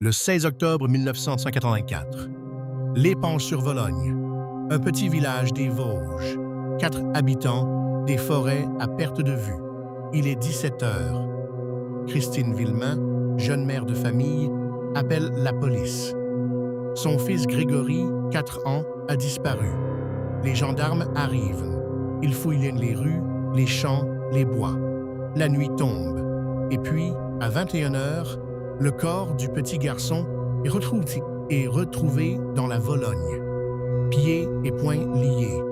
Le 16 octobre 1984, L'Épanche-sur-Vologne, un petit village des Vosges, 4 habitants, des forêts à perte de vue. Il est 17 heures. Christine Villemain, jeune mère de famille, appelle la police. Son fils Grégory, 4 ans, a disparu. Les gendarmes arrivent. Ils fouillent les rues, les champs, les bois. La nuit tombe. Et puis, à 21 heures, le corps du petit garçon est retrouvé dans la Vologne. Pieds et poings liés.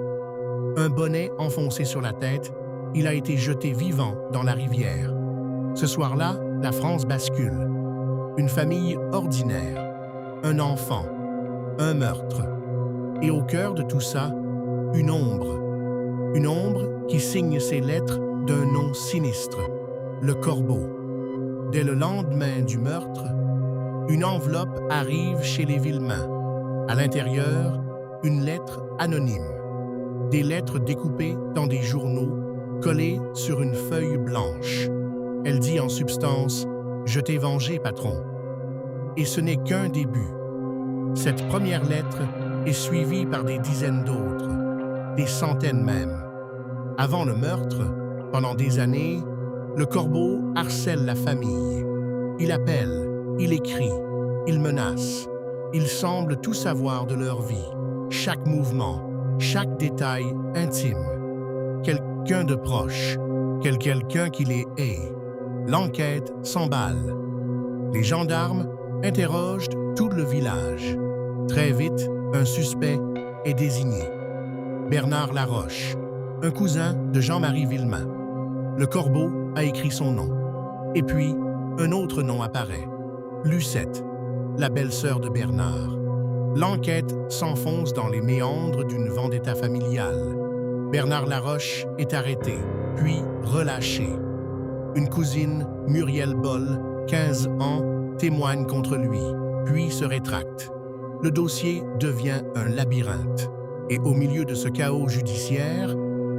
Un bonnet enfoncé sur la tête, il a été jeté vivant dans la rivière. Ce soir-là, la France bascule. Une famille ordinaire, un enfant, un meurtre. Et au cœur de tout ça, une ombre. Une ombre qui signe ses lettres d'un nom sinistre, le Corbeau. Dès le lendemain du meurtre, une enveloppe arrive chez les Villemain. À l'intérieur, une lettre anonyme. Des lettres découpées dans des journaux, collées sur une feuille blanche. Elle dit en substance « Je t'ai vengé, patron ». Et ce n'est qu'un début. Cette première lettre est suivie par des dizaines d'autres, des centaines même. Avant le meurtre, pendant des années, le Corbeau harcèle la famille. Il appelle, il écrit, il menace. Il semble tout savoir de leur vie, chaque mouvement, chaque détail intime. Quelqu'un de proche, quelqu'un qui les hait. L'enquête s'emballe. Les gendarmes interrogent tout le village. Très vite, un suspect est désigné. Bernard Laroche, un cousin de Jean-Marie Villemain. Le Corbeau a écrit son nom. Et puis, un autre nom apparaît. Lucette, la belle-sœur de Bernard. L'enquête s'enfonce dans les méandres d'une vendetta familiale. Bernard Laroche est arrêté, puis relâché. Une cousine, Muriel Boll, 15 ans, témoigne contre lui, puis se rétracte. Le dossier devient un labyrinthe. Et au milieu de ce chaos judiciaire,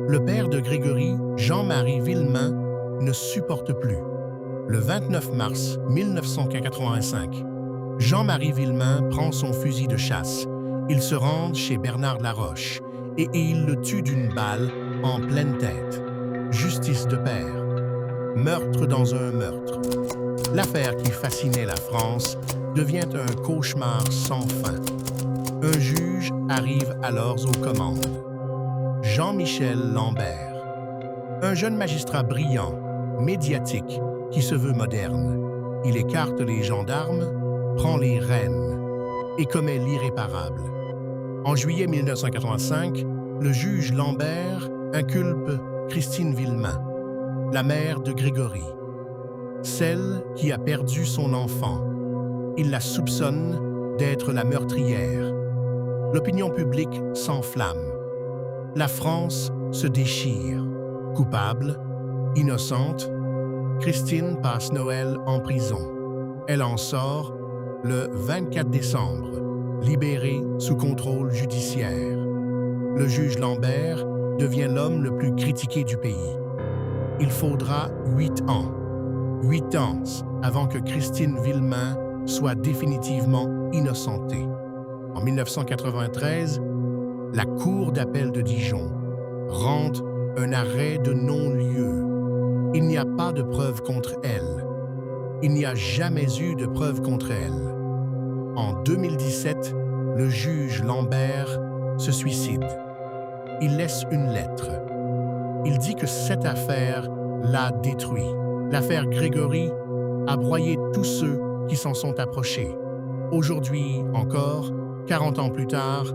le père de Grégory, Jean-Marie Villemain, ne supporte plus. Le 29 mars 1985, Jean-Marie Villemain prend son fusil de chasse. Il se rend chez Bernard Laroche et il le tue d'une balle en pleine tête. Justice de père. Meurtre dans un meurtre. L'affaire qui fascinait la France devient un cauchemar sans fin. Un juge arrive alors aux commandes. Jean-Michel Lambert. Un jeune magistrat brillant, médiatique, qui se veut moderne. Il écarte les gendarmes, prend les rênes et commet l'irréparable. En juillet 1985, le juge Lambert inculpe Christine Villemain, la mère de Grégory, celle qui a perdu son enfant. Il la soupçonne d'être la meurtrière. L'opinion publique s'enflamme. La France se déchire. Coupable, innocente, Christine passe Noël en prison. Elle en sort le 24 décembre, libérée sous contrôle judiciaire. Le juge Lambert devient l'homme le plus critiqué du pays. Il faudra 8 ans. 8 ans avant que Christine Villemain soit définitivement innocentée. En 1993, la Cour d'appel de Dijon rend un arrêt de non-lieu. Il n'y a pas de preuves contre elle. Il n'y a jamais eu de preuves contre elle. En 2017, le juge Lambert se suicide. Il laisse une lettre. Il dit que cette affaire l'a détruit. L'affaire Grégory a broyé tous ceux qui s'en sont approchés. Aujourd'hui encore, 40 ans plus tard,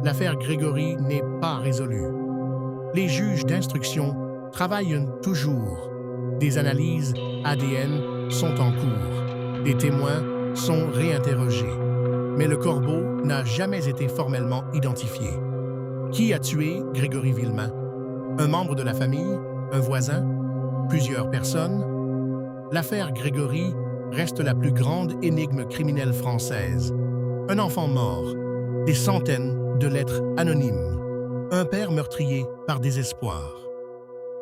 l'affaire Grégory n'est pas résolue. Les juges d'instruction travaillent toujours. Des analyses ADN sont en cours. Des témoins sont réinterrogés. Mais le Corbeau n'a jamais été formellement identifié. Qui a tué Grégory Villemain? Un membre de la famille? Un voisin? Plusieurs personnes? L'affaire Grégory reste la plus grande énigme criminelle française. Un enfant mort, des centaines de lettres anonymes, un père meurtrier par désespoir,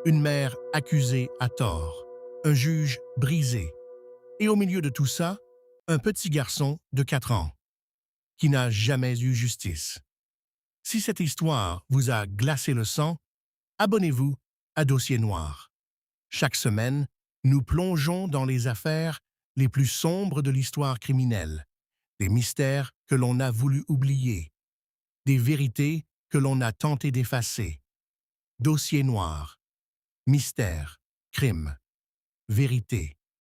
une mère accusée à tort, un juge brisé. Et au milieu de tout ça, Un petit garçon de 4 ans qui n'a jamais eu justice. Si cette histoire vous a glacé le sang, abonnez-vous à Dossier Noir. Chaque semaine, nous plongeons dans les affaires les plus sombres de l'histoire criminelle, des mystères que l'on a voulu oublier, des vérités que l'on a tenté d'effacer. Dossier Noir. Mystère, crime, vérité.